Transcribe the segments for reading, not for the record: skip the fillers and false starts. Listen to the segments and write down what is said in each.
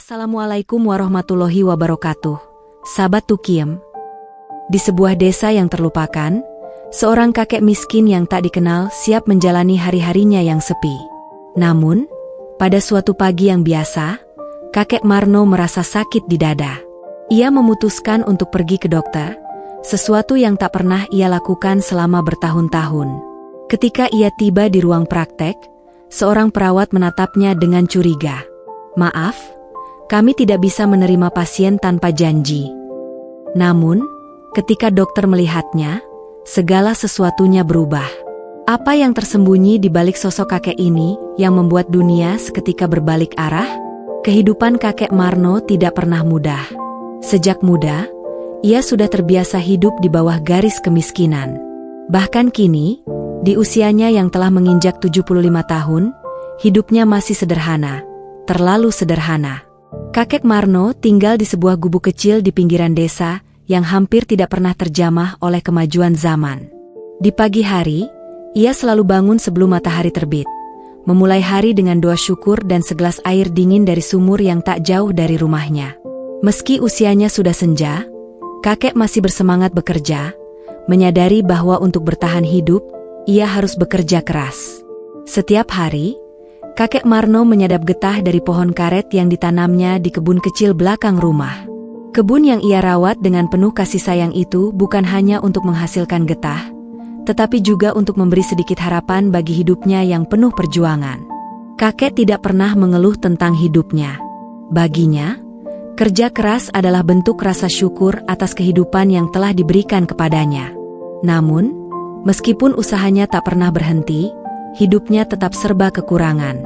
Assalamualaikum warahmatullahi wabarakatuh. Sahabat Tukiem. Di sebuah desa yang terlupakan, seorang kakek miskin yang tak dikenal siap menjalani hari-harinya yang sepi. Namun, pada suatu pagi yang biasa, kakek Marno merasa sakit di dada. Ia memutuskan untuk pergi ke dokter, sesuatu yang tak pernah ia lakukan selama bertahun-tahun. Ketika ia tiba di ruang praktek, seorang perawat menatapnya dengan curiga. "Maaf, kami tidak bisa menerima pasien tanpa janji." Namun, ketika dokter melihatnya, segala sesuatunya berubah. Apa yang tersembunyi di balik sosok kakek ini yang membuat dunia seketika berbalik arah? Kehidupan kakek Marno tidak pernah mudah. Sejak muda, ia sudah terbiasa hidup di bawah garis kemiskinan. Bahkan kini, di usianya yang telah menginjak 75 tahun, hidupnya masih sederhana, terlalu sederhana. Kakek Marno tinggal di sebuah gubuk kecil di pinggiran desa yang hampir tidak pernah terjamah oleh kemajuan zaman. Di pagi hari, ia selalu bangun sebelum matahari terbit, memulai hari dengan doa syukur dan segelas air dingin dari sumur yang tak jauh dari rumahnya. Meski usianya sudah senja, kakek masih bersemangat bekerja, menyadari bahwa untuk bertahan hidup, ia harus bekerja keras. Setiap hari, kakek Marno menyadap getah dari pohon karet yang ditanamnya di kebun kecil belakang rumah. Kebun yang ia rawat dengan penuh kasih sayang itu bukan hanya untuk menghasilkan getah, tetapi juga untuk memberi sedikit harapan bagi hidupnya yang penuh perjuangan. Kakek tidak pernah mengeluh tentang hidupnya. Baginya, kerja keras adalah bentuk rasa syukur atas kehidupan yang telah diberikan kepadanya. Namun, meskipun usahanya tak pernah berhenti, hidupnya tetap serba kekurangan.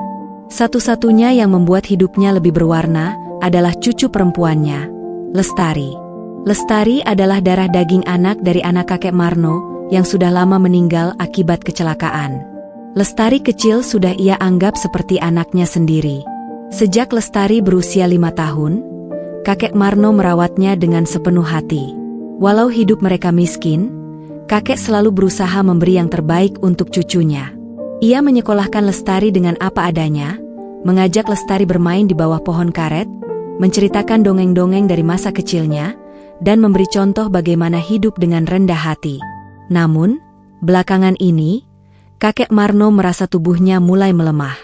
Satu-satunya yang membuat hidupnya lebih berwarna adalah cucu perempuannya, Lestari. Lestari adalah darah daging anak dari anak kakek Marno yang sudah lama meninggal akibat kecelakaan. Lestari kecil sudah ia anggap seperti anaknya sendiri. Sejak Lestari berusia 5 tahun, kakek Marno merawatnya dengan sepenuh hati. Walau hidup mereka miskin, kakek selalu berusaha memberi yang terbaik untuk cucunya. Ia menyekolahkan Lestari dengan apa adanya, mengajak Lestari bermain di bawah pohon karet, menceritakan dongeng-dongeng dari masa kecilnya, dan memberi contoh bagaimana hidup dengan rendah hati. Namun, belakangan ini, kakek Marno merasa tubuhnya mulai melemah.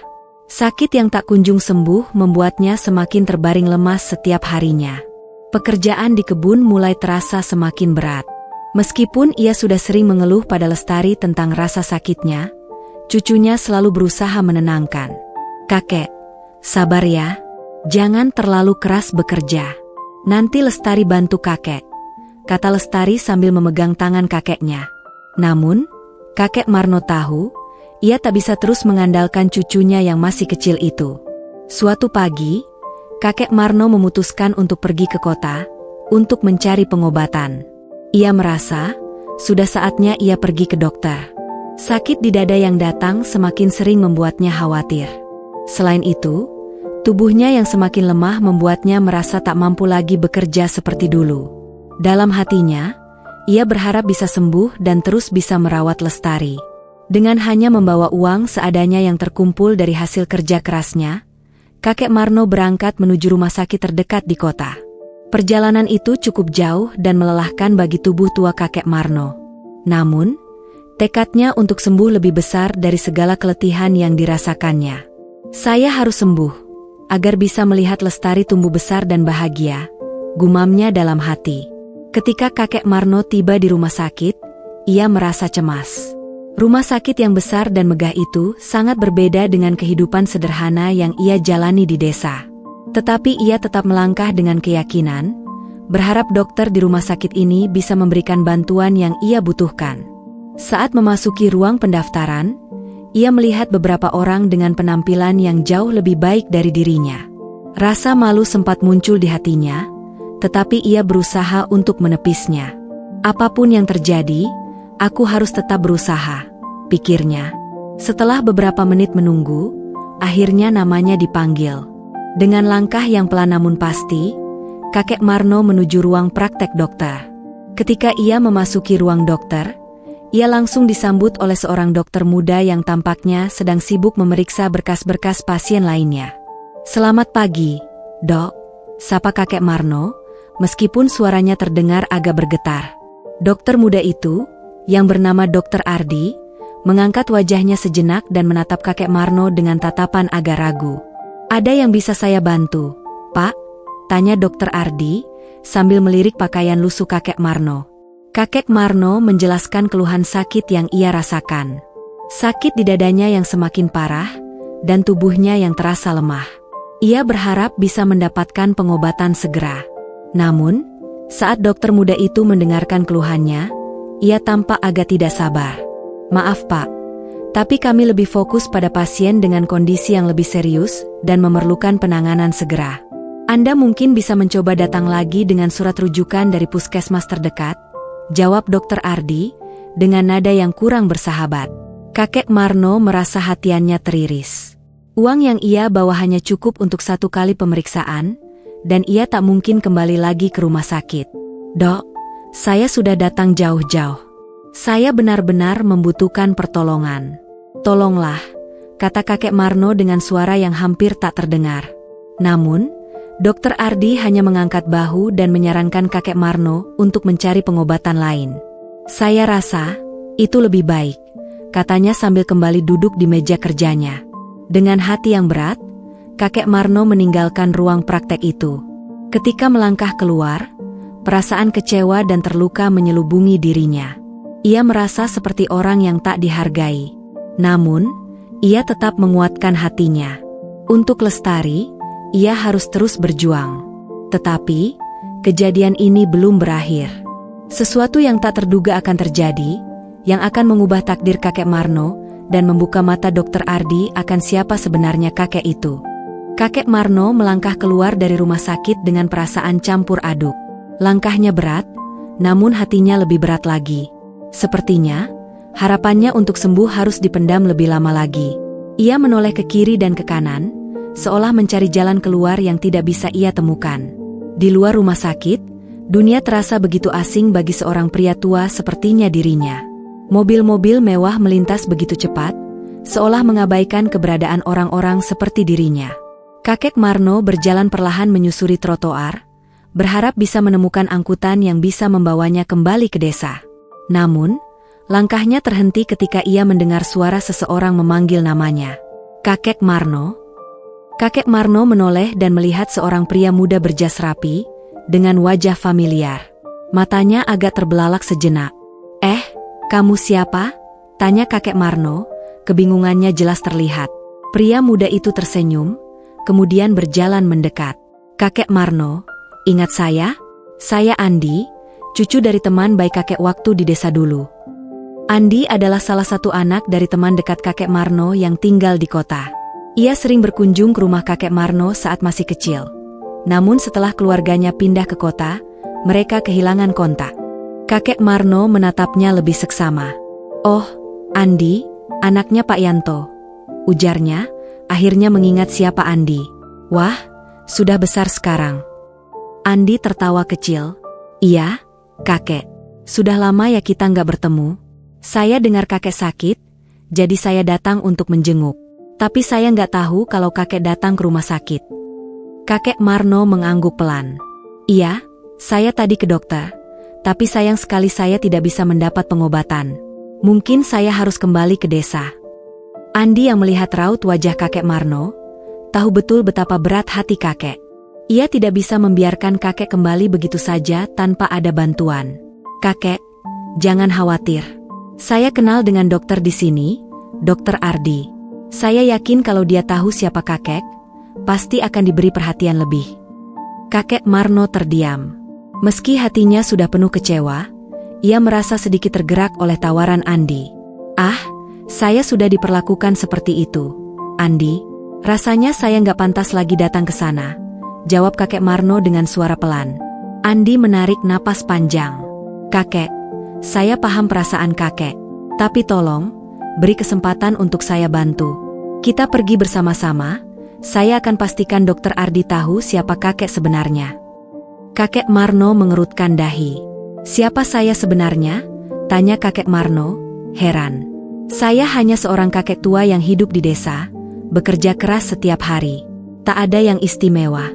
Sakit yang tak kunjung sembuh membuatnya semakin terbaring lemas setiap harinya. Pekerjaan di kebun mulai terasa semakin berat. Meskipun ia sudah sering mengeluh pada Lestari tentang rasa sakitnya, cucunya selalu berusaha menenangkan. "Kakek, sabar ya. Jangan terlalu keras bekerja. Nanti Lestari bantu kakek," kata Lestari sambil memegang tangan kakeknya. Namun, kakek Marno tahu, ia tak bisa terus mengandalkan cucunya yang masih kecil itu. Suatu pagi, kakek Marno memutuskan untuk pergi ke kota, untuk mencari pengobatan. Ia merasa, sudah saatnya ia pergi ke dokter. Sakit di dada yang datang semakin sering membuatnya khawatir. Selain itu, tubuhnya yang semakin lemah membuatnya merasa tak mampu lagi bekerja seperti dulu. Dalam hatinya, ia berharap bisa sembuh dan terus bisa merawat Lestari. Dengan hanya membawa uang seadanya yang terkumpul dari hasil kerja kerasnya, kakek Marno berangkat menuju rumah sakit terdekat di kota. Perjalanan itu cukup jauh dan melelahkan bagi tubuh tua kakek Marno. Namun, tekadnya untuk sembuh lebih besar dari segala keletihan yang dirasakannya. "Saya harus sembuh, agar bisa melihat Lestari tumbuh besar dan bahagia," gumamnya dalam hati. Ketika kakek Marno tiba di rumah sakit, ia merasa cemas. Rumah sakit yang besar dan megah itu sangat berbeda dengan kehidupan sederhana yang ia jalani di desa. Tetapi ia tetap melangkah dengan keyakinan, berharap dokter di rumah sakit ini bisa memberikan bantuan yang ia butuhkan. Saat memasuki ruang pendaftaran, ia melihat beberapa orang dengan penampilan yang jauh lebih baik dari dirinya. Rasa malu sempat muncul di hatinya, tetapi ia berusaha untuk menepisnya. "Apapun yang terjadi, aku harus tetap berusaha," pikirnya. Setelah beberapa menit menunggu, akhirnya namanya dipanggil. Dengan langkah yang pelan namun pasti, kakek Marno menuju ruang praktek dokter. Ketika ia memasuki ruang dokter, ia langsung disambut oleh seorang dokter muda yang tampaknya sedang sibuk memeriksa berkas-berkas pasien lainnya. "Selamat pagi, Dok," sapa kakek Marno, meskipun suaranya terdengar agak bergetar. Dokter muda itu, yang bernama Dokter Ardi, mengangkat wajahnya sejenak dan menatap kakek Marno dengan tatapan agak ragu. "Ada yang bisa saya bantu, Pak?" tanya Dokter Ardi, sambil melirik pakaian lusuh kakek Marno. Kakek Marno menjelaskan keluhan sakit yang ia rasakan. Sakit di dadanya yang semakin parah, dan tubuhnya yang terasa lemah. Ia berharap bisa mendapatkan pengobatan segera. Namun, saat dokter muda itu mendengarkan keluhannya, ia tampak agak tidak sabar. "Maaf Pak, tapi kami lebih fokus pada pasien dengan kondisi yang lebih serius dan memerlukan penanganan segera. Anda mungkin bisa mencoba datang lagi dengan surat rujukan dari puskesmas terdekat," jawab Dokter Ardi, dengan nada yang kurang bersahabat. Kakek Marno merasa hatiannya teriris. Uang yang ia bawa hanya cukup untuk 1 kali pemeriksaan, dan ia tak mungkin kembali lagi ke rumah sakit. "Dok, saya sudah datang jauh-jauh. Saya benar-benar membutuhkan pertolongan. Tolonglah," kata kakek Marno dengan suara yang hampir tak terdengar. Namun, Dokter Ardi hanya mengangkat bahu dan menyarankan kakek Marno untuk mencari pengobatan lain. "Saya rasa itu lebih baik," katanya sambil kembali duduk di meja kerjanya. Dengan hati yang berat, kakek Marno meninggalkan ruang praktek itu. Ketika melangkah keluar, perasaan kecewa dan terluka menyelubungi dirinya. Ia merasa seperti orang yang tak dihargai. Namun, ia tetap menguatkan hatinya. Untuk Lestari, ia harus terus berjuang. Tetapi, kejadian ini belum berakhir. Sesuatu yang tak terduga akan terjadi, yang akan mengubah takdir kakek Marno dan membuka mata Dokter Ardi akan siapa sebenarnya kakek itu. Kakek Marno melangkah keluar dari rumah sakit dengan perasaan campur aduk. Langkahnya berat, namun hatinya lebih berat lagi. Sepertinya, harapannya untuk sembuh harus dipendam lebih lama lagi. Ia menoleh ke kiri dan ke kanan, seolah mencari jalan keluar yang tidak bisa ia temukan. Di luar rumah sakit, dunia terasa begitu asing bagi seorang pria tua sepertinya dirinya. Mobil-mobil mewah melintas begitu cepat, seolah mengabaikan keberadaan orang-orang seperti dirinya. Kakek Marno berjalan perlahan menyusuri trotoar, berharap bisa menemukan angkutan yang bisa membawanya kembali ke desa. Namun, langkahnya terhenti ketika ia mendengar suara seseorang memanggil namanya. "Kakek Marno?" Kakek Marno menoleh dan melihat seorang pria muda berjas rapi, dengan wajah familiar. Matanya agak terbelalak sejenak. "Kamu siapa?" tanya kakek Marno, kebingungannya jelas terlihat. Pria muda itu tersenyum, kemudian berjalan mendekat. "Kakek Marno, ingat saya? Saya Andi, cucu dari teman baik kakek waktu di desa dulu." Andi adalah salah satu anak dari teman dekat kakek Marno yang tinggal di kota. Ia sering berkunjung ke rumah kakek Marno saat masih kecil. Namun setelah keluarganya pindah ke kota, mereka kehilangan kontak. Kakek Marno menatapnya lebih seksama. "Oh, Andi, anaknya Pak Yanto," ujarnya, akhirnya mengingat siapa Andi. "Wah, sudah besar sekarang." Andi tertawa kecil. "Iya, kakek. Sudah lama ya kita nggak bertemu. Saya dengar kakek sakit, jadi saya datang untuk menjenguk. Tapi saya nggak tahu kalau kakek datang ke rumah sakit." Kakek Marno mengangguk pelan. "Iya, saya tadi ke dokter. Tapi sayang sekali saya tidak bisa mendapat pengobatan. Mungkin saya harus kembali ke desa." Andi yang melihat raut wajah kakek Marno, tahu betul betapa berat hati kakek. Ia tidak bisa membiarkan kakek kembali begitu saja tanpa ada bantuan. "Kakek, jangan khawatir. Saya kenal dengan dokter di sini, Dokter Ardi. Saya yakin kalau dia tahu siapa kakek, pasti akan diberi perhatian lebih." Kakek Marno terdiam. Meski hatinya sudah penuh kecewa, ia merasa sedikit tergerak oleh tawaran Andi. Saya sudah diperlakukan seperti itu, Andi. Rasanya saya nggak pantas lagi datang ke sana," jawab kakek Marno dengan suara pelan. Andi menarik napas panjang. "Kakek, saya paham perasaan kakek. Tapi tolong, beri kesempatan untuk saya bantu. Kita pergi bersama-sama, saya akan pastikan Dokter Ardi tahu siapa kakek sebenarnya." Kakek Marno mengerutkan dahi. "Siapa saya sebenarnya?" tanya kakek Marno, heran. "Saya hanya seorang kakek tua yang hidup di desa, bekerja keras setiap hari. Tak ada yang istimewa."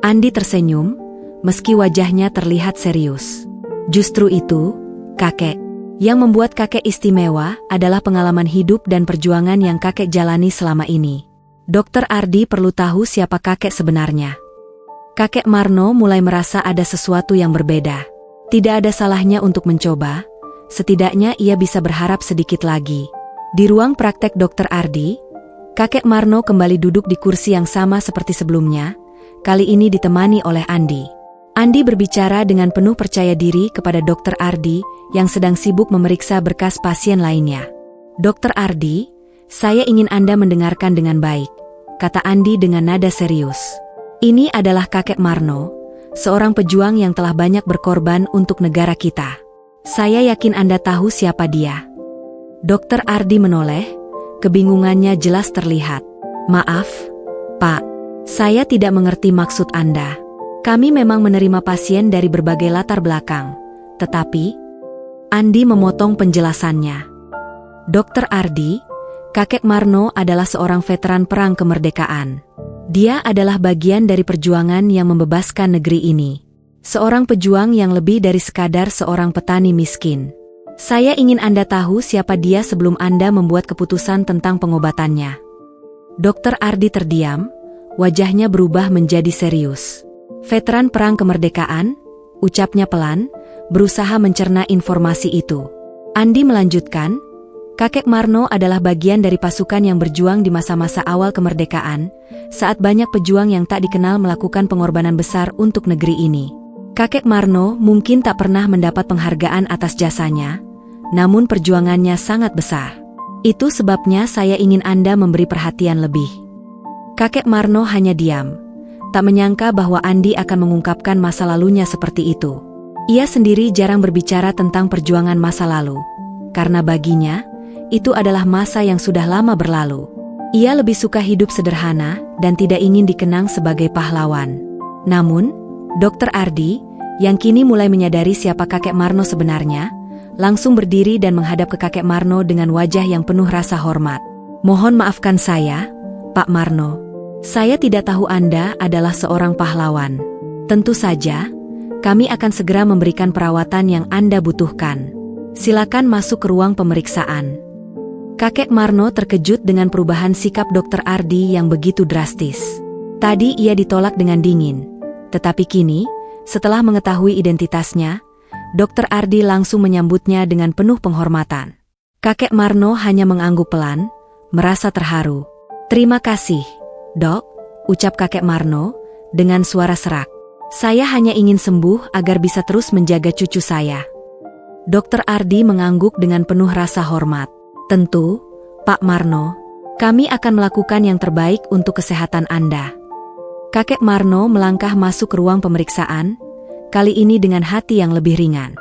Andi tersenyum, meski wajahnya terlihat serius. Justru itu, kakek. Yang membuat kakek istimewa adalah pengalaman hidup dan perjuangan yang kakek jalani selama ini. Dokter Ardi perlu tahu siapa kakek sebenarnya. Kakek Marno mulai merasa ada sesuatu yang berbeda. Tidak ada salahnya untuk mencoba, setidaknya ia bisa berharap sedikit lagi. Di ruang praktek Dokter Ardi, kakek Marno kembali duduk di kursi yang sama seperti sebelumnya, kali ini ditemani oleh Andi. Andi berbicara dengan penuh percaya diri kepada Dokter Ardi yang sedang sibuk memeriksa berkas pasien lainnya. Dokter Ardi, saya ingin Anda mendengarkan dengan baik, kata Andi dengan nada serius. Ini adalah kakek Marno, seorang pejuang yang telah banyak berkorban untuk negara kita. Saya yakin Anda tahu siapa dia. Dokter Ardi menoleh, kebingungannya jelas terlihat. Maaf, Pak, saya tidak mengerti maksud Anda. Kami memang menerima pasien dari berbagai latar belakang, tetapi Andi memotong penjelasannya. Dokter Ardi, kakek Marno adalah seorang veteran perang kemerdekaan. Dia adalah bagian dari perjuangan yang membebaskan negeri ini. Seorang pejuang yang lebih dari sekadar seorang petani miskin. Saya ingin Anda tahu siapa dia sebelum Anda membuat keputusan tentang pengobatannya. Dokter Ardi terdiam, wajahnya berubah menjadi serius. Veteran perang kemerdekaan, ucapnya pelan, berusaha mencerna informasi itu. Andi melanjutkan, kakek Marno adalah bagian dari pasukan yang berjuang di masa-masa awal kemerdekaan, saat banyak pejuang yang tak dikenal melakukan pengorbanan besar untuk negeri ini. Kakek Marno mungkin tak pernah mendapat penghargaan atas jasanya, namun perjuangannya sangat besar. Itu sebabnya saya ingin Anda memberi perhatian lebih. Kakek Marno hanya diam. Tak menyangka bahwa Andi akan mengungkapkan masa lalunya seperti itu. Ia sendiri jarang berbicara tentang perjuangan masa lalu, karena baginya, itu adalah masa yang sudah lama berlalu. Ia lebih suka hidup sederhana dan tidak ingin dikenang sebagai pahlawan. Namun, Dokter Ardi, yang kini mulai menyadari siapa kakek Marno sebenarnya, langsung berdiri dan menghadap ke kakek Marno dengan wajah yang penuh rasa hormat. Mohon maafkan saya, Pak Marno. Saya tidak tahu Anda adalah seorang pahlawan. Tentu saja, kami akan segera memberikan perawatan yang Anda butuhkan. Silakan masuk ke ruang pemeriksaan. Kakek Marno terkejut dengan perubahan sikap Dokter Ardi yang begitu drastis. Tadi ia ditolak dengan dingin, tetapi kini, setelah mengetahui identitasnya, Dokter Ardi langsung menyambutnya dengan penuh penghormatan. Kakek Marno hanya mengangguk pelan, merasa terharu. Terima kasih, Dok, ucap kakek Marno, dengan suara serak. Saya hanya ingin sembuh agar bisa terus menjaga cucu saya. Dokter Ardi mengangguk dengan penuh rasa hormat. Tentu, Pak Marno, kami akan melakukan yang terbaik untuk kesehatan Anda. Kakek Marno melangkah masuk ke ruang pemeriksaan, kali ini dengan hati yang lebih ringan.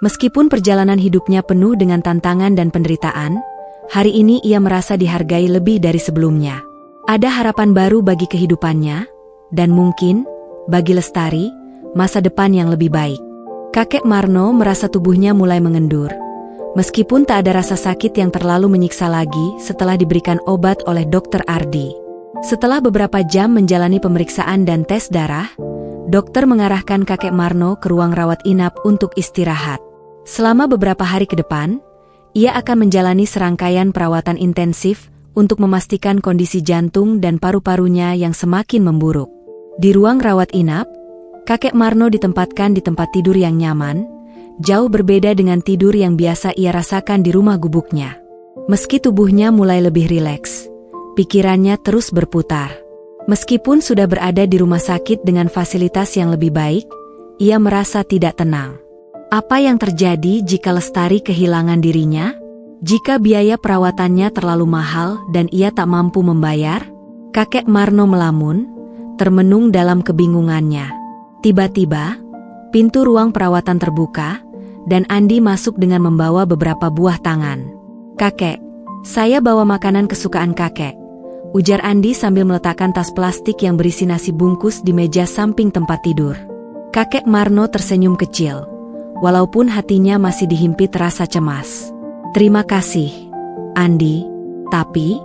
Meskipun perjalanan hidupnya penuh dengan tantangan dan penderitaan, hari ini ia merasa dihargai lebih dari sebelumnya. Ada harapan baru bagi kehidupannya, dan mungkin, bagi Lestari, masa depan yang lebih baik. Kakek Marno merasa tubuhnya mulai mengendur. Meskipun tak ada rasa sakit yang terlalu menyiksa lagi setelah diberikan obat oleh Dokter Ardi. Setelah beberapa jam menjalani pemeriksaan dan tes darah, dokter mengarahkan kakek Marno ke ruang rawat inap untuk istirahat. Selama beberapa hari ke depan, ia akan menjalani serangkaian perawatan intensif untuk memastikan kondisi jantung dan paru-parunya yang semakin memburuk. Di ruang rawat inap, kakek Marno ditempatkan di tempat tidur yang nyaman, jauh berbeda dengan tidur yang biasa ia rasakan di rumah gubuknya. Meski tubuhnya mulai lebih rileks, pikirannya terus berputar. Meskipun sudah berada di rumah sakit dengan fasilitas yang lebih baik, ia merasa tidak tenang. Apa yang terjadi jika Lestari kehilangan dirinya? Jika biaya perawatannya terlalu mahal dan ia tak mampu membayar? Kakek Marno melamun, termenung dalam kebingungannya. Tiba-tiba, pintu ruang perawatan terbuka, dan Andi masuk dengan membawa beberapa buah tangan. "Kakek, saya bawa makanan kesukaan kakek," ujar Andi sambil meletakkan tas plastik yang berisi nasi bungkus di meja samping tempat tidur. Kakek Marno tersenyum kecil, walaupun hatinya masih dihimpit rasa cemas. "Terima kasih, Andi. Tapi,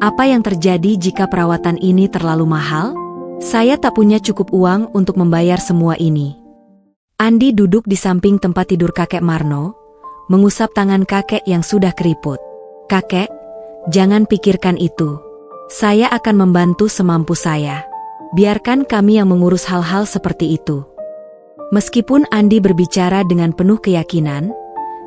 apa yang terjadi jika perawatan ini terlalu mahal?" Saya tak punya cukup uang untuk membayar semua ini. Andi duduk di samping tempat tidur kakek Marno, mengusap tangan kakek yang sudah keriput. Kakek, jangan pikirkan itu. Saya akan membantu semampu saya. Biarkan kami yang mengurus hal-hal seperti itu. Meskipun Andi berbicara dengan penuh keyakinan,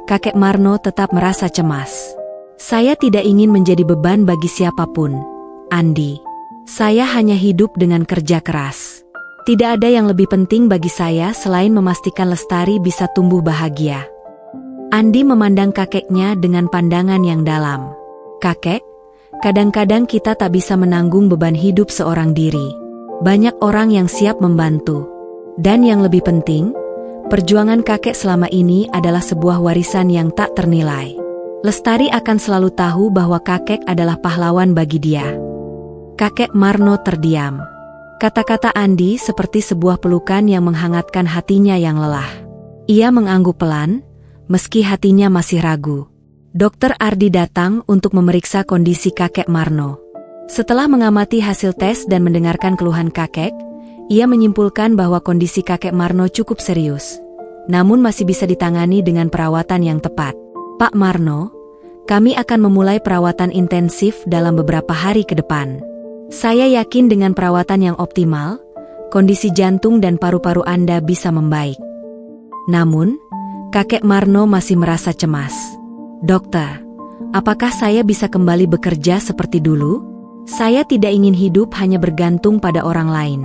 kakek Marno tetap merasa cemas. Saya tidak ingin menjadi beban bagi siapapun, Andi. Saya hanya hidup dengan kerja keras. Tidak ada yang lebih penting bagi saya selain memastikan Lestari bisa tumbuh bahagia. Andi memandang kakeknya dengan pandangan yang dalam. Kakek, kadang-kadang kita tak bisa menanggung beban hidup seorang diri. Banyak orang yang siap membantu. Dan yang lebih penting, perjuangan kakek selama ini adalah sebuah warisan yang tak ternilai. Lestari akan selalu tahu bahwa kakek adalah pahlawan bagi dia. Kakek Marno terdiam. Kata-kata Andi seperti sebuah pelukan yang menghangatkan hatinya yang lelah. Ia mengangguk pelan, meski hatinya masih ragu. Dokter Ardi datang untuk memeriksa kondisi kakek Marno. Setelah mengamati hasil tes dan mendengarkan keluhan kakek, ia menyimpulkan bahwa kondisi kakek Marno cukup serius. Namun masih bisa ditangani dengan perawatan yang tepat. Pak Marno, kami akan memulai perawatan intensif dalam beberapa hari ke depan. Saya yakin dengan perawatan yang optimal, kondisi jantung dan paru-paru Anda bisa membaik. Namun, kakek Marno masih merasa cemas. Dokter, apakah saya bisa kembali bekerja seperti dulu? Saya tidak ingin hidup hanya bergantung pada orang lain.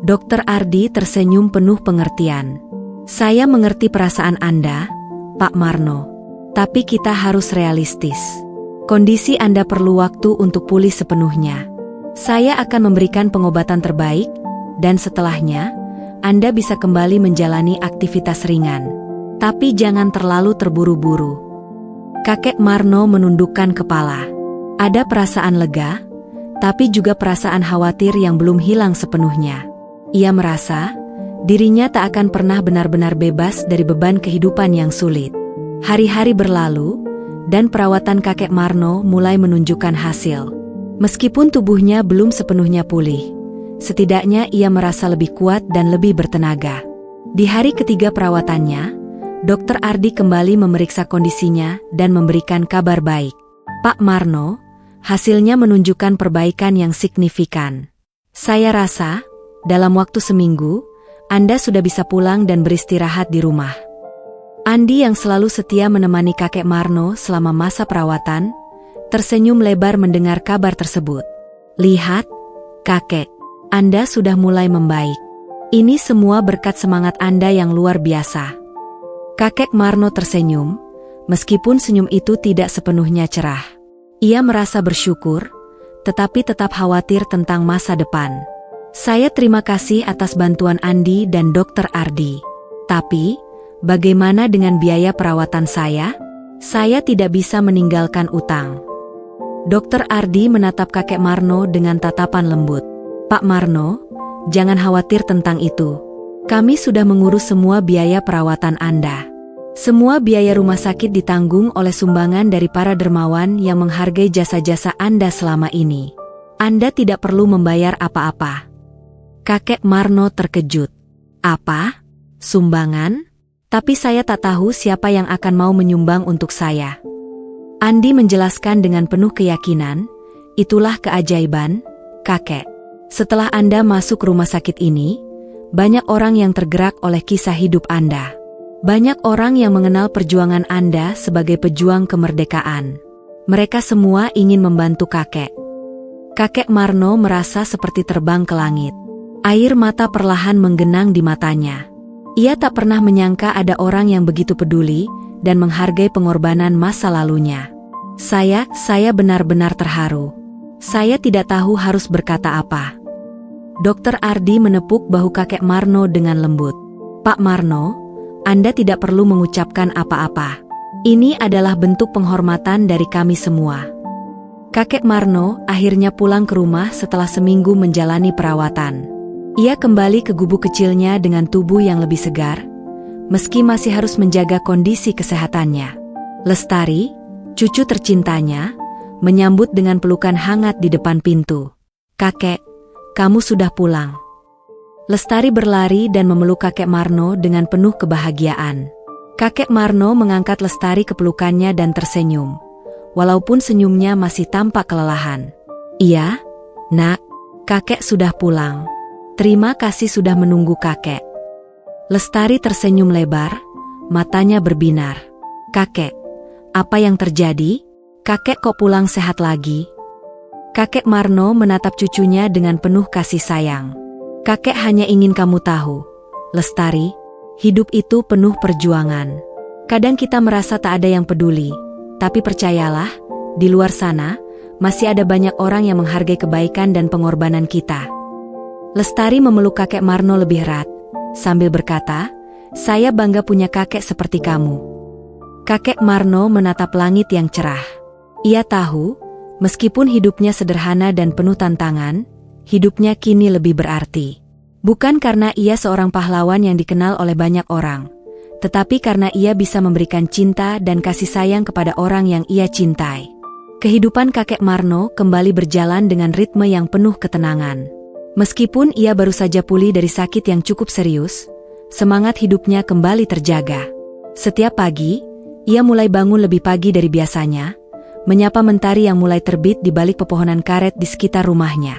Dokter Ardi tersenyum penuh pengertian. Saya mengerti perasaan Anda, Pak Marno. Tapi kita harus realistis. Kondisi Anda perlu waktu untuk pulih sepenuhnya. Saya akan memberikan pengobatan terbaik, dan setelahnya, Anda bisa kembali menjalani aktivitas ringan. Tapi jangan terlalu terburu-buru. Kakek Marno menundukkan kepala. Ada perasaan lega, tapi juga perasaan khawatir yang belum hilang sepenuhnya. Ia merasa, dirinya tak akan pernah benar-benar bebas dari beban kehidupan yang sulit. Hari-hari berlalu, dan perawatan kakek Marno mulai menunjukkan hasil. Meskipun tubuhnya belum sepenuhnya pulih, setidaknya ia merasa lebih kuat dan lebih bertenaga. Di hari ketiga perawatannya, Dokter Ardi kembali memeriksa kondisinya dan memberikan kabar baik. Pak Marno, hasilnya menunjukkan perbaikan yang signifikan. Saya rasa, dalam waktu seminggu, Anda sudah bisa pulang dan beristirahat di rumah. Andi yang selalu setia menemani kakek Marno selama masa perawatan, tersenyum lebar mendengar kabar tersebut. Lihat, kakek, Anda sudah mulai membaik. Ini semua berkat semangat Anda yang luar biasa. Kakek Marno tersenyum, meskipun senyum itu tidak sepenuhnya cerah. Ia merasa bersyukur, tetapi tetap khawatir tentang masa depan. Saya terima kasih atas bantuan Andi dan Dokter Ardi. Tapi, bagaimana dengan biaya perawatan saya? Saya tidak bisa meninggalkan utang. Dokter Ardi menatap kakek Marno dengan tatapan lembut. Pak Marno, jangan khawatir tentang itu. Kami sudah mengurus semua biaya perawatan Anda. Semua biaya rumah sakit ditanggung oleh sumbangan dari para dermawan yang menghargai jasa-jasa Anda selama ini. Anda tidak perlu membayar apa-apa. Kakek Marno terkejut. Apa? Sumbangan? Tapi saya tak tahu siapa yang akan mau menyumbang untuk saya. Andi menjelaskan dengan penuh keyakinan, itulah keajaiban, kakek. Setelah Anda masuk rumah sakit ini, banyak orang yang tergerak oleh kisah hidup Anda. Banyak orang yang mengenal perjuangan Anda sebagai pejuang kemerdekaan. Mereka semua ingin membantu kakek. Kakek Marno merasa seperti terbang ke langit. Air mata perlahan menggenang di matanya. Ia tak pernah menyangka ada orang yang begitu peduli dan menghargai pengorbanan masa lalunya. Saya benar-benar terharu. Saya tidak tahu harus berkata apa. Dokter Ardi menepuk bahu kakek Marno dengan lembut. Pak Marno, Anda tidak perlu mengucapkan apa-apa. Ini adalah bentuk penghormatan dari kami semua. Kakek Marno akhirnya pulang ke rumah setelah seminggu menjalani perawatan. Ia kembali ke gubuk kecilnya dengan tubuh yang lebih segar, meski masih harus menjaga kondisi kesehatannya. Lestari, cucu tercintanya, menyambut dengan pelukan hangat di depan pintu. Kakek, kamu sudah pulang." Lestari berlari dan memeluk kakek Marno dengan penuh kebahagiaan. Kakek Marno mengangkat Lestari ke pelukannya dan tersenyum, walaupun senyumnya masih tampak kelelahan. "Iya, Nak, kakek sudah pulang. Terima kasih sudah menunggu kakek." Lestari tersenyum lebar, matanya berbinar. "Kakek, apa yang terjadi? Kakek kok pulang sehat lagi?" Kakek Marno menatap cucunya dengan penuh kasih sayang. "Kakek hanya ingin kamu tahu, Lestari, hidup itu penuh perjuangan. Kadang kita merasa tak ada yang peduli, tapi percayalah, di luar sana, masih ada banyak orang yang menghargai kebaikan dan pengorbanan kita." Lestari memeluk kakek Marno lebih erat, sambil berkata, "Saya bangga punya kakek seperti kamu." Kakek Marno menatap langit yang cerah. Ia tahu, meskipun hidupnya sederhana dan penuh tantangan, hidupnya kini lebih berarti. Bukan karena ia seorang pahlawan yang dikenal oleh banyak orang, tetapi karena ia bisa memberikan cinta dan kasih sayang kepada orang yang ia cintai. Kehidupan kakek Marno kembali berjalan dengan ritme yang penuh ketenangan. Meskipun ia baru saja pulih dari sakit yang cukup serius, semangat hidupnya kembali terjaga. Setiap pagi, ia mulai bangun lebih pagi dari biasanya, menyapa mentari yang mulai terbit di balik pepohonan karet di sekitar rumahnya.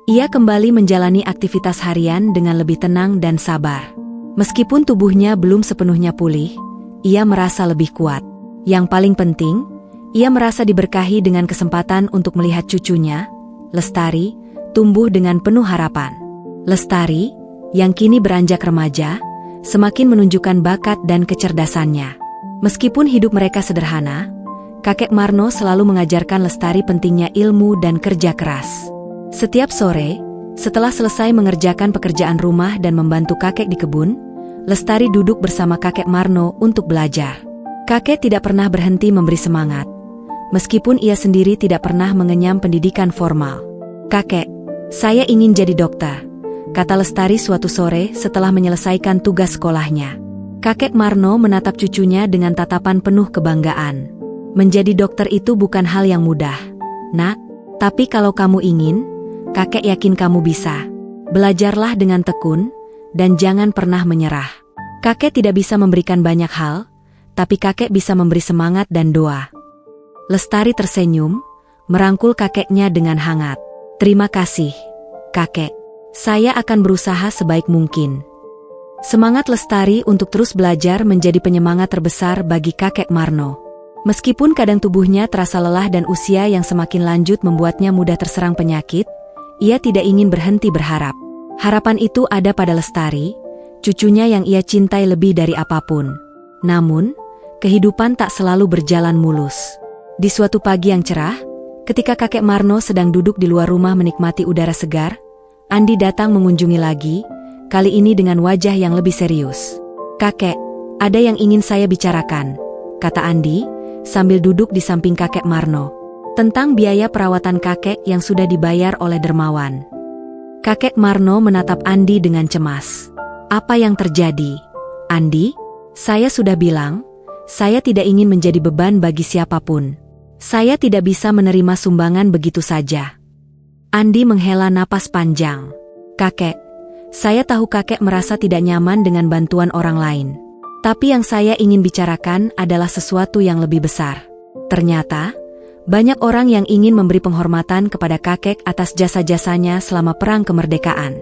Ia kembali menjalani aktivitas harian dengan lebih tenang dan sabar. Meskipun tubuhnya belum sepenuhnya pulih, ia merasa lebih kuat. Yang paling penting, ia merasa diberkahi dengan kesempatan untuk melihat cucunya, Lestari, tumbuh dengan penuh harapan. Lestari, yang kini beranjak remaja, semakin menunjukkan bakat dan kecerdasannya. Meskipun hidup mereka sederhana, kakek Marno selalu mengajarkan Lestari pentingnya ilmu dan kerja keras. Setiap sore, setelah selesai mengerjakan pekerjaan rumah dan membantu kakek di kebun, Lestari duduk bersama kakek Marno untuk belajar. Kakek tidak pernah berhenti memberi semangat, meskipun ia sendiri tidak pernah mengenyam pendidikan formal. "Kakek, saya ingin jadi dokter," kata Lestari suatu sore setelah menyelesaikan tugas sekolahnya. Kakek Marno menatap cucunya dengan tatapan penuh kebanggaan. "Menjadi dokter itu bukan hal yang mudah, Nak, tapi kalau kamu ingin, kakek yakin kamu bisa. Belajarlah dengan tekun, dan jangan pernah menyerah." Kakek tidak bisa memberikan banyak hal, tapi kakek bisa memberi semangat dan doa. Lestari tersenyum, merangkul kakeknya dengan hangat. "Terima kasih, kakek. Saya akan berusaha sebaik mungkin." Semangat Lestari untuk terus belajar menjadi penyemangat terbesar bagi kakek Marno. Meskipun kadang tubuhnya terasa lelah dan usia yang semakin lanjut membuatnya mudah terserang penyakit, ia tidak ingin berhenti berharap. Harapan itu ada pada Lestari, cucunya yang ia cintai lebih dari apapun. Namun, kehidupan tak selalu berjalan mulus. Di suatu pagi yang cerah, ketika kakek Marno sedang duduk di luar rumah menikmati udara segar, Andi datang mengunjungi lagi, kali ini dengan wajah yang lebih serius. "Kakek, ada yang ingin saya bicarakan," kata Andi, sambil duduk di samping kakek Marno. "Tentang biaya perawatan kakek yang sudah dibayar oleh dermawan." Kakek Marno menatap Andi dengan cemas. "Apa yang terjadi, Andi?" "Saya sudah bilang, saya tidak ingin menjadi beban bagi siapapun. Saya tidak bisa menerima sumbangan begitu saja." Andi menghela napas panjang. "Kakek, saya tahu kakek merasa tidak nyaman dengan bantuan orang lain. Tapi yang saya ingin bicarakan adalah sesuatu yang lebih besar. Ternyata, banyak orang yang ingin memberi penghormatan kepada kakek atas jasa-jasanya selama Perang Kemerdekaan.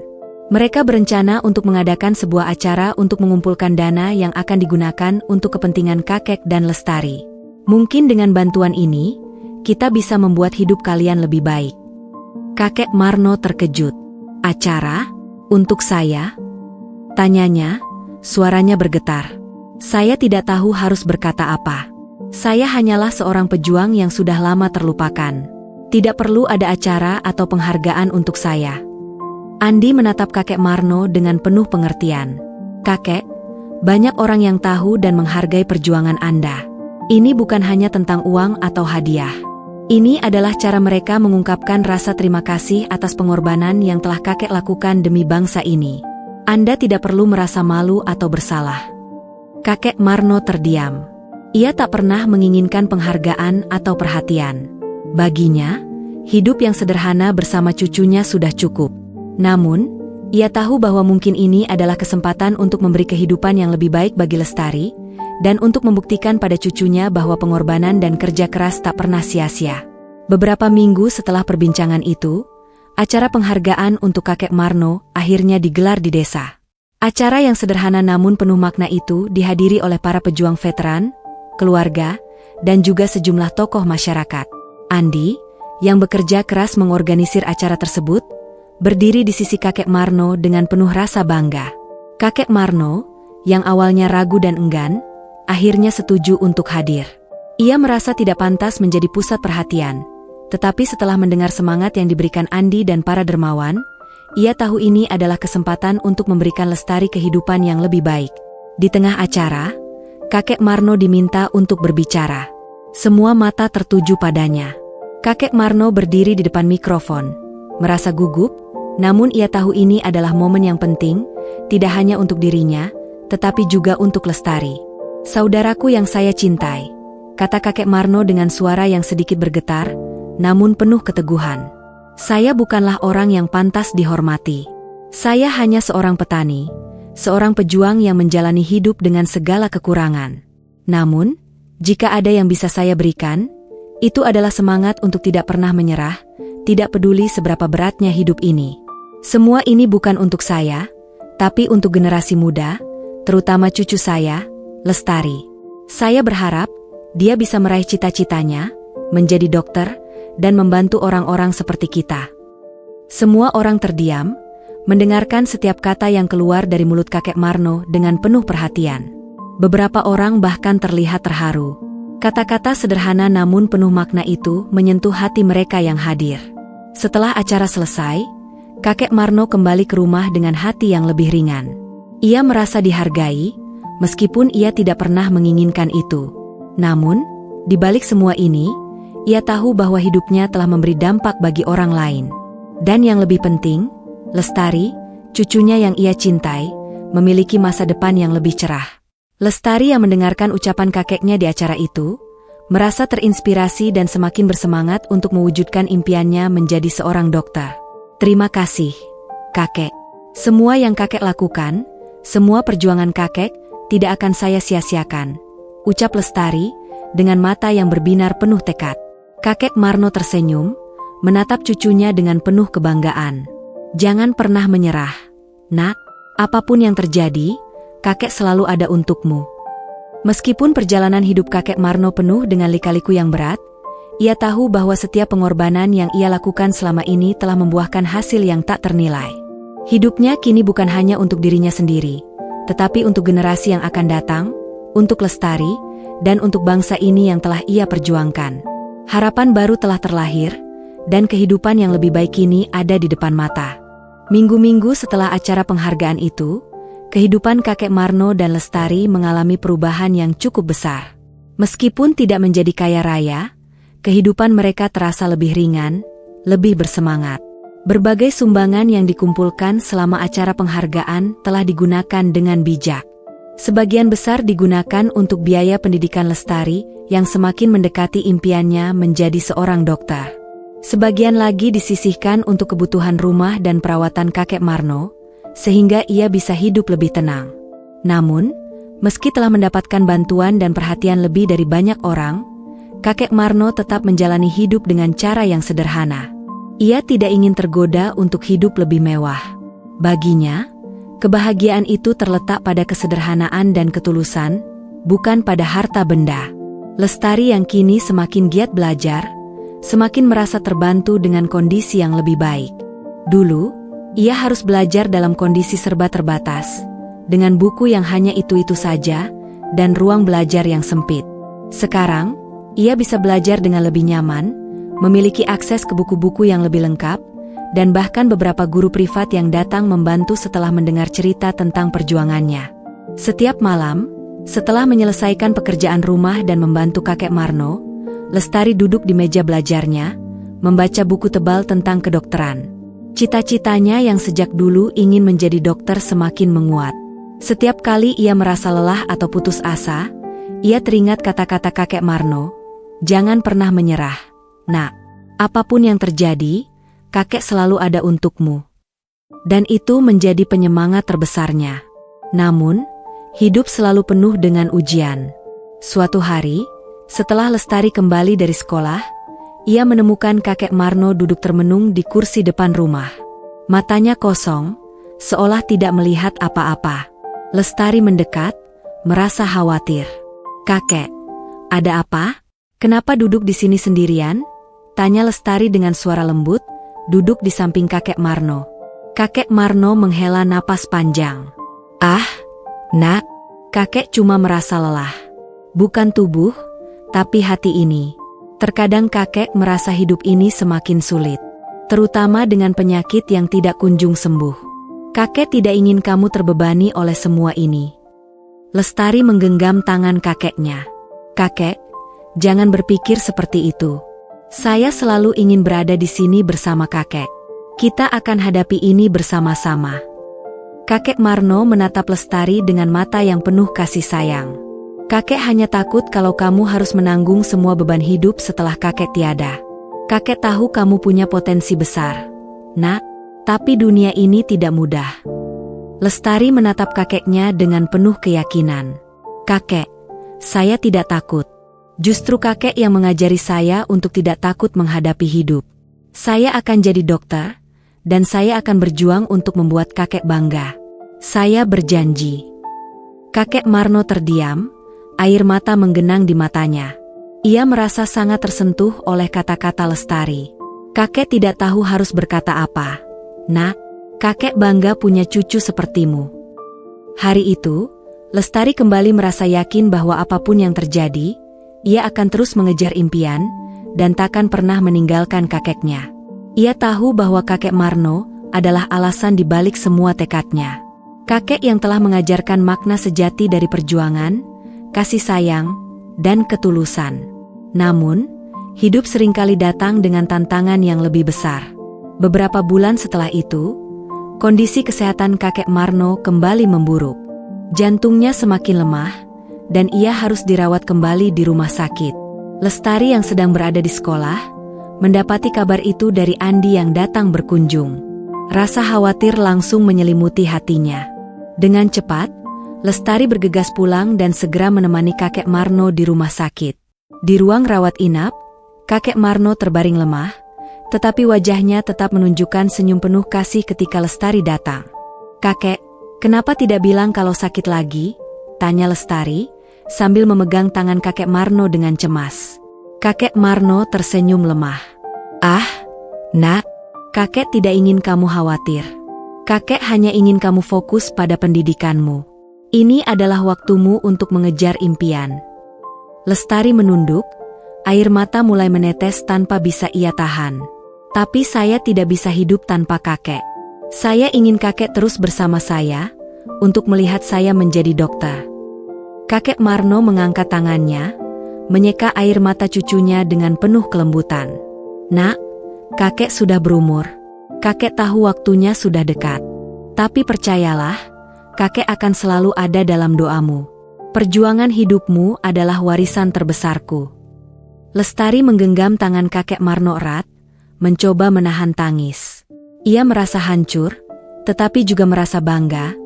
Mereka berencana untuk mengadakan sebuah acara untuk mengumpulkan dana yang akan digunakan untuk kepentingan kakek dan Lestari. Mungkin dengan bantuan ini, kita bisa membuat hidup kalian lebih baik." Kakek Marno terkejut. "Acara? Untuk saya?" tanyanya, suaranya bergetar. "Saya tidak tahu harus berkata apa. Saya hanyalah seorang pejuang yang sudah lama terlupakan. Tidak perlu ada acara atau penghargaan untuk saya." Andi menatap kakek Marno dengan penuh pengertian. "Kakek, banyak orang yang tahu dan menghargai perjuangan Anda. Ini bukan hanya tentang uang atau hadiah. Ini adalah cara mereka mengungkapkan rasa terima kasih atas pengorbanan yang telah kakek lakukan demi bangsa ini. Anda tidak perlu merasa malu atau bersalah." Kakek Marno terdiam. Ia tak pernah menginginkan penghargaan atau perhatian. Baginya, hidup yang sederhana bersama cucunya sudah cukup. Namun, ia tahu bahwa mungkin ini adalah kesempatan untuk memberi kehidupan yang lebih baik bagi Lestari, dan untuk membuktikan pada cucunya bahwa pengorbanan dan kerja keras tak pernah sia-sia. Beberapa minggu setelah perbincangan itu, acara penghargaan untuk kakek Marno akhirnya digelar di desa. Acara yang sederhana namun penuh makna itu dihadiri oleh para pejuang veteran, keluarga, dan juga sejumlah tokoh masyarakat. Andi, yang bekerja keras mengorganisir acara tersebut, berdiri di sisi kakek Marno dengan penuh rasa bangga. Kakek Marno, yang awalnya ragu dan enggan, akhirnya setuju untuk hadir. Ia merasa tidak pantas menjadi pusat perhatian, tetapi setelah mendengar semangat yang diberikan Andi dan para dermawan, ia tahu ini adalah kesempatan untuk memberikan Lestari kehidupan yang lebih baik. Di tengah acara, kakek Marno diminta untuk berbicara. Semua mata tertuju padanya. Kakek Marno berdiri di depan mikrofon, merasa gugup, namun ia tahu ini adalah momen yang penting, tidak hanya untuk dirinya, tetapi juga untuk Lestari. "Saudaraku yang saya cintai," kata kakek Marno dengan suara yang sedikit bergetar, namun penuh keteguhan. "Saya bukanlah orang yang pantas dihormati. Saya hanya seorang petani, seorang pejuang yang menjalani hidup dengan segala kekurangan. Namun, jika ada yang bisa saya berikan, itu adalah semangat untuk tidak pernah menyerah, tidak peduli seberapa beratnya hidup ini. Semua ini bukan untuk saya, tapi untuk generasi muda, terutama cucu saya, Lestari. Saya berharap dia bisa meraih cita-citanya, menjadi dokter, dan membantu orang-orang seperti kita." Semua orang terdiam, mendengarkan setiap kata yang keluar dari mulut kakek Marno dengan penuh perhatian. Beberapa orang bahkan terlihat terharu. Kata-kata sederhana namun penuh makna itu menyentuh hati mereka yang hadir. Setelah acara selesai, kakek Marno kembali ke rumah dengan hati yang lebih ringan. Ia merasa dihargai, meskipun ia tidak pernah menginginkan itu. Namun, di balik semua ini, ia tahu bahwa hidupnya telah memberi dampak bagi orang lain. Dan yang lebih penting, Lestari, cucunya yang ia cintai, memiliki masa depan yang lebih cerah. Lestari yang mendengarkan ucapan kakeknya di acara itu, merasa terinspirasi dan semakin bersemangat untuk mewujudkan impiannya menjadi seorang dokter. "Terima kasih, kakek. Semua yang kakek lakukan, semua perjuangan kakek, tidak akan saya sia-siakan," ucap Lestari, dengan mata yang berbinar penuh tekad. Kakek Marno tersenyum, menatap cucunya dengan penuh kebanggaan. "Jangan pernah menyerah, nak. Apapun yang terjadi, kakek selalu ada untukmu." Meskipun perjalanan hidup kakek Marno penuh dengan lika-liku yang berat, ia tahu bahwa setiap pengorbanan yang ia lakukan selama ini telah membuahkan hasil yang tak ternilai. Hidupnya kini bukan hanya untuk dirinya sendiri, tetapi untuk generasi yang akan datang, untuk Lestari, dan untuk bangsa ini yang telah ia perjuangkan. Harapan baru telah terlahir, dan kehidupan yang lebih baik kini ada di depan mata. Minggu-minggu setelah acara penghargaan itu, kehidupan kakek Marno dan Lestari mengalami perubahan yang cukup besar. Meskipun tidak menjadi kaya raya, kehidupan mereka terasa lebih ringan, lebih bersemangat. Berbagai sumbangan yang dikumpulkan selama acara penghargaan telah digunakan dengan bijak. Sebagian besar digunakan untuk biaya pendidikan Lestari yang semakin mendekati impiannya menjadi seorang dokter. Sebagian lagi disisihkan untuk kebutuhan rumah dan perawatan kakek Marno, sehingga ia bisa hidup lebih tenang. Namun, meski telah mendapatkan bantuan dan perhatian lebih dari banyak orang, kakek Marno tetap menjalani hidup dengan cara yang sederhana. Ia tidak ingin tergoda untuk hidup lebih mewah. Baginya, kebahagiaan itu terletak pada kesederhanaan dan ketulusan, bukan pada harta benda. Lestari yang kini semakin giat belajar, semakin merasa terbantu dengan kondisi yang lebih baik. Dulu, ia harus belajar dalam kondisi serba terbatas, dengan buku yang hanya itu-itu saja, dan ruang belajar yang sempit. Sekarang, ia bisa belajar dengan lebih nyaman, memiliki akses ke buku-buku yang lebih lengkap, dan bahkan beberapa guru privat yang datang membantu setelah mendengar cerita tentang perjuangannya. Setiap malam, setelah menyelesaikan pekerjaan rumah dan membantu kakek Marno, Lestari duduk di meja belajarnya, membaca buku tebal tentang kedokteran. Cita-citanya yang sejak dulu ingin menjadi dokter semakin menguat. Setiap kali ia merasa lelah atau putus asa, ia teringat kata-kata kakek Marno, "Jangan pernah menyerah, nak. Apapun yang terjadi, kakek selalu ada untukmu." Dan itu menjadi penyemangat terbesarnya. Namun, hidup selalu penuh dengan ujian. Suatu hari, setelah Lestari kembali dari sekolah, ia menemukan kakek Marno duduk termenung di kursi depan rumah. Matanya kosong, seolah tidak melihat apa-apa. Lestari mendekat, merasa khawatir. "Kakek, ada apa? Kenapa duduk di sini sendirian?" tanya Lestari dengan suara lembut, duduk di samping kakek Marno. Kakek Marno menghela napas panjang. "Ah, nak, kakek cuma merasa lelah. Bukan tubuh, tapi hati ini. Terkadang kakek merasa hidup ini semakin sulit, terutama dengan penyakit yang tidak kunjung sembuh. Kakek tidak ingin kamu terbebani oleh semua ini." Lestari menggenggam tangan kakeknya. "Kakek, jangan berpikir seperti itu. Saya selalu ingin berada di sini bersama kakek. Kita akan hadapi ini bersama-sama." Kakek Marno menatap Lestari dengan mata yang penuh kasih sayang. "Kakek hanya takut kalau kamu harus menanggung semua beban hidup setelah kakek tiada. Kakek tahu kamu punya potensi besar, nak, tapi dunia ini tidak mudah." Lestari menatap kakeknya dengan penuh keyakinan. "Kakek, saya tidak takut. Justru kakek yang mengajari saya untuk tidak takut menghadapi hidup. Saya akan jadi dokter, dan saya akan berjuang untuk membuat kakek bangga. Saya berjanji." Kakek Marno terdiam, air mata menggenang di matanya. Ia merasa sangat tersentuh oleh kata-kata Lestari. Kakek tidak tahu harus berkata apa. "Nak, kakek bangga punya cucu sepertimu." Hari itu, Lestari kembali merasa yakin bahwa apapun yang terjadi, ia akan terus mengejar impian, dan takkan pernah meninggalkan kakeknya. Ia tahu bahwa kakek Marno adalah alasan di balik semua tekadnya. Kakek yang telah mengajarkan makna sejati dari perjuangan, kasih sayang, dan ketulusan. Namun, hidup seringkali datang dengan tantangan yang lebih besar. Beberapa bulan setelah itu, kondisi kesehatan kakek Marno kembali memburuk. Jantungnya semakin lemah, dan ia harus dirawat kembali di rumah sakit. Lestari yang sedang berada di sekolah, mendapati kabar itu dari Andi yang datang berkunjung. Rasa khawatir langsung menyelimuti hatinya. Dengan cepat, Lestari bergegas pulang dan segera menemani kakek Marno di rumah sakit. Di ruang rawat inap, kakek Marno terbaring lemah, tetapi wajahnya tetap menunjukkan senyum penuh kasih ketika Lestari datang. "Kakek, kenapa tidak bilang kalau sakit lagi?" tanya Lestari, sambil memegang tangan kakek Marno dengan cemas. Kakek Marno tersenyum lemah. "Ah, nak, kakek tidak ingin kamu khawatir. Kakek hanya ingin kamu fokus pada pendidikanmu. Ini adalah waktumu untuk mengejar impian." Lestari menunduk, air mata mulai menetes tanpa bisa ia tahan. "Tapi saya tidak bisa hidup tanpa kakek. Saya ingin kakek terus bersama saya, untuk melihat saya menjadi dokter." Kakek Marno mengangkat tangannya, menyeka air mata cucunya dengan penuh kelembutan. "Nak, kakek sudah berumur. Kakek tahu waktunya sudah dekat. Tapi percayalah, kakek akan selalu ada dalam doamu. Perjuangan hidupmu adalah warisan terbesarku." Lestari menggenggam tangan kakek Marno erat, mencoba menahan tangis. Ia merasa hancur, tetapi juga merasa bangga,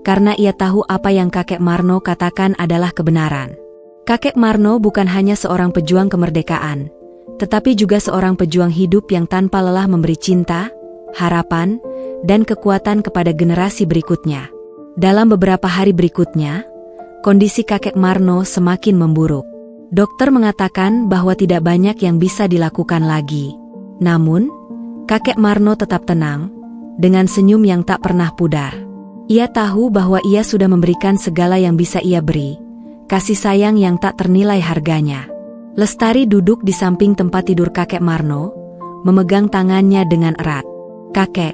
karena ia tahu apa yang kakek Marno katakan adalah kebenaran. Kakek Marno bukan hanya seorang pejuang kemerdekaan, tetapi juga seorang pejuang hidup yang tanpa lelah memberi cinta, harapan, dan kekuatan kepada generasi berikutnya. Dalam beberapa hari berikutnya, kondisi kakek Marno semakin memburuk. Dokter mengatakan bahwa tidak banyak yang bisa dilakukan lagi. Namun, kakek Marno tetap tenang, dengan senyum yang tak pernah pudar. Ia tahu bahwa ia sudah memberikan segala yang bisa ia beri, kasih sayang yang tak ternilai harganya. Lestari duduk di samping tempat tidur kakek Marno, memegang tangannya dengan erat. "Kakek,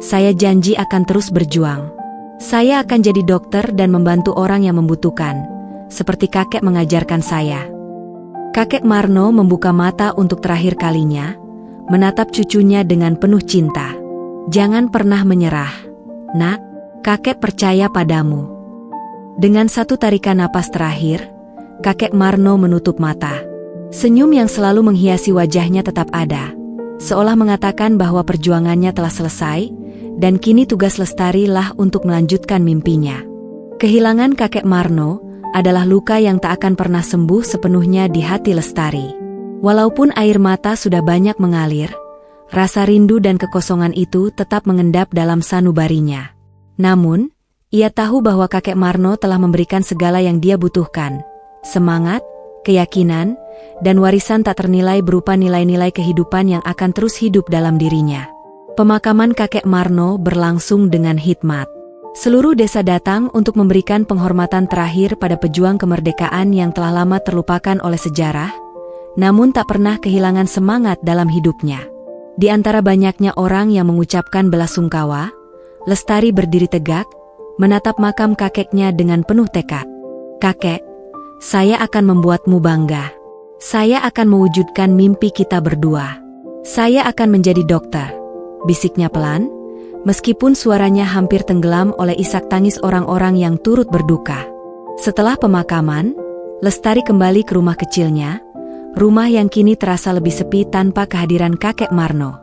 saya janji akan terus berjuang. Saya akan jadi dokter dan membantu orang yang membutuhkan, seperti kakek mengajarkan saya." Kakek Marno membuka mata untuk terakhir kalinya, menatap cucunya dengan penuh cinta. "Jangan pernah menyerah, nak, kakek percaya padamu." Dengan satu tarikan napas terakhir, kakek Marno menutup mata. Senyum yang selalu menghiasi wajahnya tetap ada, seolah mengatakan bahwa perjuangannya telah selesai, dan kini tugas Lestari lah untuk melanjutkan mimpinya. Kehilangan kakek Marno adalah luka yang tak akan pernah sembuh sepenuhnya di hati Lestari. Walaupun air mata sudah banyak mengalir, rasa rindu dan kekosongan itu tetap mengendap dalam sanubarinya. Namun, ia tahu bahwa kakek Marno telah memberikan segala yang dia butuhkan, semangat, keyakinan, dan warisan tak ternilai berupa nilai-nilai kehidupan yang akan terus hidup dalam dirinya. Pemakaman kakek Marno berlangsung dengan hikmat. Seluruh desa datang untuk memberikan penghormatan terakhir pada pejuang kemerdekaan yang telah lama terlupakan oleh sejarah, namun tak pernah kehilangan semangat dalam hidupnya. Di antara banyaknya orang yang mengucapkan belasungkawa, Lestari berdiri tegak, menatap makam kakeknya dengan penuh tekad. "Kakek, saya akan membuatmu bangga. Saya akan mewujudkan mimpi kita berdua. Saya akan menjadi dokter," bisiknya pelan, meskipun suaranya hampir tenggelam oleh isak tangis orang-orang yang turut berduka. Setelah pemakaman, Lestari kembali ke rumah kecilnya, rumah yang kini terasa lebih sepi tanpa kehadiran kakek Marno.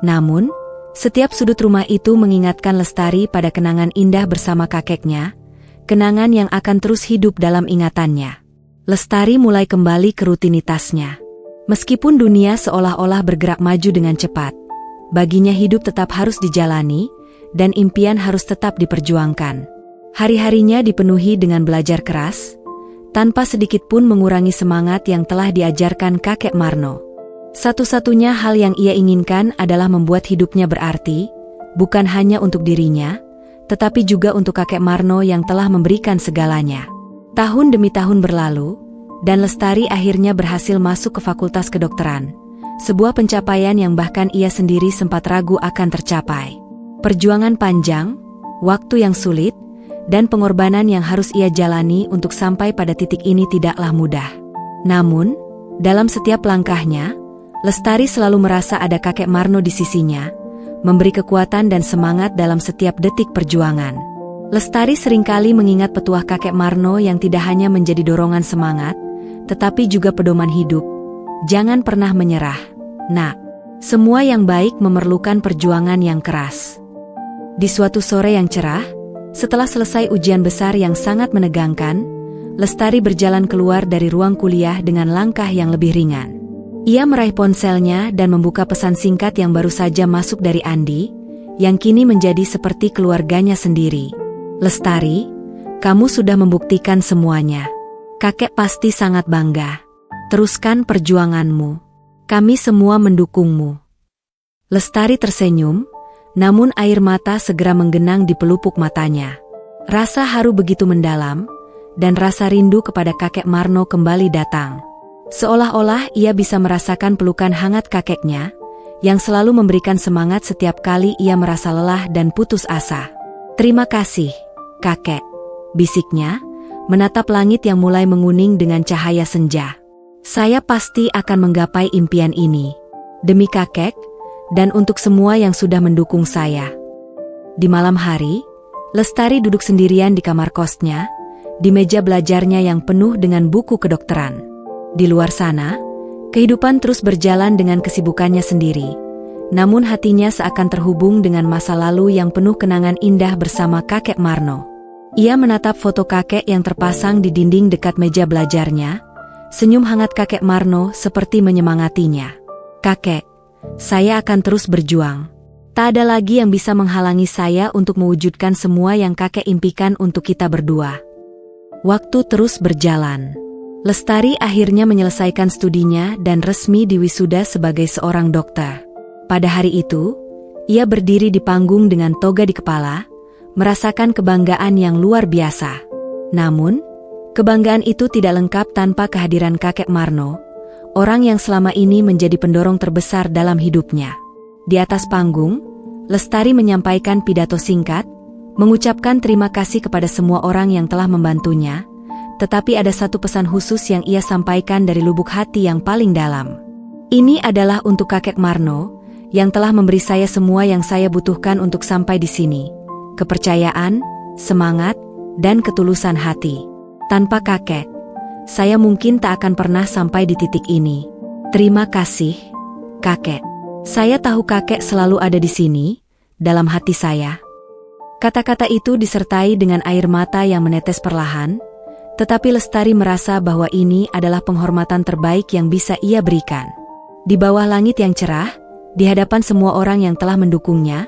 Namun, setiap sudut rumah itu mengingatkan Lestari pada kenangan indah bersama kakeknya, kenangan yang akan terus hidup dalam ingatannya. Lestari mulai kembali ke rutinitasnya. Meskipun dunia seolah-olah bergerak maju dengan cepat, baginya hidup tetap harus dijalani, dan impian harus tetap diperjuangkan. Hari-harinya dipenuhi dengan belajar keras, tanpa sedikit pun mengurangi semangat yang telah diajarkan kakek Marno. Satu-satunya hal yang ia inginkan adalah membuat hidupnya berarti, bukan hanya untuk dirinya, tetapi juga untuk kakek Marno yang telah memberikan segalanya. Tahun demi tahun berlalu, dan Lestari akhirnya berhasil masuk ke Fakultas Kedokteran, sebuah pencapaian yang bahkan ia sendiri sempat ragu akan tercapai. Perjuangan panjang, waktu yang sulit, dan pengorbanan yang harus ia jalani untuk sampai pada titik ini tidaklah mudah. Namun, dalam setiap langkahnya, Lestari selalu merasa ada kakek Marno di sisinya, memberi kekuatan dan semangat dalam setiap detik perjuangan. Lestari seringkali mengingat petuah kakek Marno yang tidak hanya menjadi dorongan semangat, tetapi juga pedoman hidup. "Jangan pernah menyerah, nak. Semua yang baik memerlukan perjuangan yang keras." Di suatu sore yang cerah, setelah selesai ujian besar yang sangat menegangkan, Lestari berjalan keluar dari ruang kuliah dengan langkah yang lebih ringan. Ia meraih ponselnya dan membuka pesan singkat yang baru saja masuk dari Andi, yang kini menjadi seperti keluarganya sendiri. "Lestari, kamu sudah membuktikan semuanya. Kakek pasti sangat bangga. Teruskan perjuanganmu. Kami semua mendukungmu." Lestari tersenyum, namun air mata segera menggenang di pelupuk matanya. Rasa haru begitu mendalam, dan rasa rindu kepada kakek Marno kembali datang. Seolah-olah ia bisa merasakan pelukan hangat kakeknya, yang selalu memberikan semangat setiap kali ia merasa lelah dan putus asa. "Terima kasih, kakek," bisiknya, menatap langit yang mulai menguning dengan cahaya senja. "Saya pasti akan menggapai impian ini. Demi kakek, dan untuk semua yang sudah mendukung saya." Di malam hari, Lestari duduk sendirian di kamar kosnya, di meja belajarnya yang penuh dengan buku kedokteran. Di luar sana, kehidupan terus berjalan dengan kesibukannya sendiri, namun hatinya seakan terhubung dengan masa lalu yang penuh kenangan indah bersama kakek Marno. Ia menatap foto kakek yang terpasang di dinding dekat meja belajarnya, senyum hangat kakek Marno seperti menyemangatinya. "Kakek, saya akan terus berjuang. Tak ada lagi yang bisa menghalangi saya untuk mewujudkan semua yang kakek impikan untuk kita berdua." Waktu terus berjalan. Lestari akhirnya menyelesaikan studinya dan resmi diwisuda sebagai seorang dokter. Pada hari itu, ia berdiri di panggung dengan toga di kepala, merasakan kebanggaan yang luar biasa. Namun, kebanggaan itu tidak lengkap tanpa kehadiran kakek Marno, orang yang selama ini menjadi pendorong terbesar dalam hidupnya. Di atas panggung, Lestari menyampaikan pidato singkat, mengucapkan terima kasih kepada semua orang yang telah membantunya, tetapi ada satu pesan khusus yang ia sampaikan dari lubuk hati yang paling dalam. "Ini adalah untuk kakek Marno, yang telah memberi saya semua yang saya butuhkan untuk sampai di sini. Kepercayaan, semangat, dan ketulusan hati. Tanpa kakek, saya mungkin tak akan pernah sampai di titik ini. Terima kasih, kakek. Saya tahu kakek selalu ada di sini, dalam hati saya." Kata-kata itu disertai dengan air mata yang menetes perlahan, tetapi Lestari merasa bahwa ini adalah penghormatan terbaik yang bisa ia berikan. Di bawah langit yang cerah, di hadapan semua orang yang telah mendukungnya,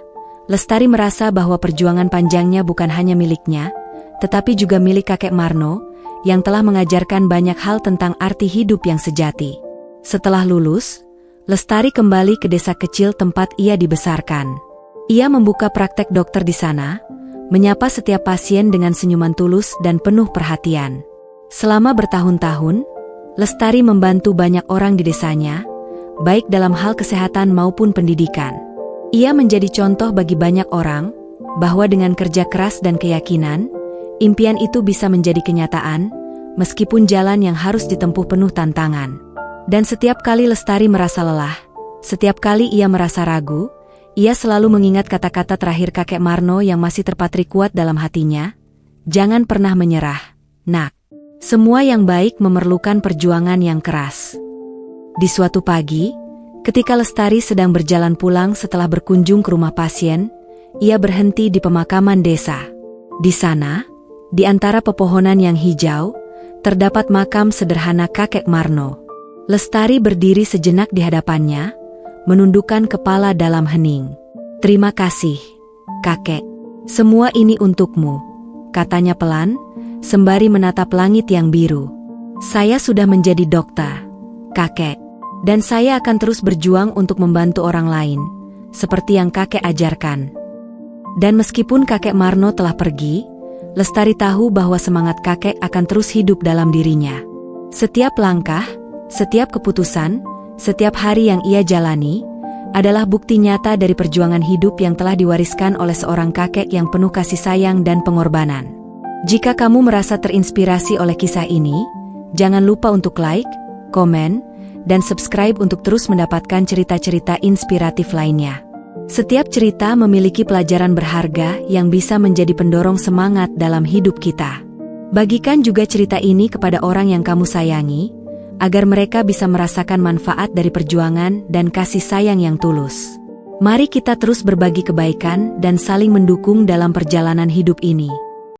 Lestari merasa bahwa perjuangan panjangnya bukan hanya miliknya, tetapi juga milik kakek Marno, yang telah mengajarkan banyak hal tentang arti hidup yang sejati. Setelah lulus, Lestari kembali ke desa kecil tempat ia dibesarkan. Ia membuka praktek dokter di sana, menyapa setiap pasien dengan senyuman tulus dan penuh perhatian. Selama bertahun-tahun, Lestari membantu banyak orang di desanya, baik dalam hal kesehatan maupun pendidikan. Ia menjadi contoh bagi banyak orang, bahwa dengan kerja keras dan keyakinan, impian itu bisa menjadi kenyataan, meskipun jalan yang harus ditempuh penuh tantangan. Dan setiap kali Lestari merasa lelah, setiap kali ia merasa ragu, ia selalu mengingat kata-kata terakhir kakek Marno yang masih terpatri kuat dalam hatinya, "Jangan pernah menyerah, nak. Semua yang baik memerlukan perjuangan yang keras." Di suatu pagi, ketika Lestari sedang berjalan pulang setelah berkunjung ke rumah pasien, ia berhenti di pemakaman desa. Di sana, di antara pepohonan yang hijau, terdapat makam sederhana kakek Marno. Lestari berdiri sejenak di hadapannya, menundukkan kepala dalam hening. "Terima kasih, kakek. Semua ini untukmu," katanya pelan, sembari menatap langit yang biru. "Saya sudah menjadi dokter, kakek, dan saya akan terus berjuang untuk membantu orang lain, seperti yang kakek ajarkan." Dan meskipun kakek Marno telah pergi, Lestari tahu bahwa semangat kakek akan terus hidup dalam dirinya. Setiap langkah, setiap keputusan, setiap hari yang ia jalani, adalah bukti nyata dari perjuangan hidup yang telah diwariskan oleh seorang kakek yang penuh kasih sayang dan pengorbanan. Jika kamu merasa terinspirasi oleh kisah ini, jangan lupa untuk like, komen, dan subscribe untuk terus mendapatkan cerita-cerita inspiratif lainnya. Setiap cerita memiliki pelajaran berharga yang bisa menjadi pendorong semangat dalam hidup kita. Bagikan juga cerita ini kepada orang yang kamu sayangi, agar mereka bisa merasakan manfaat dari perjuangan dan kasih sayang yang tulus. Mari kita terus berbagi kebaikan dan saling mendukung dalam perjalanan hidup ini.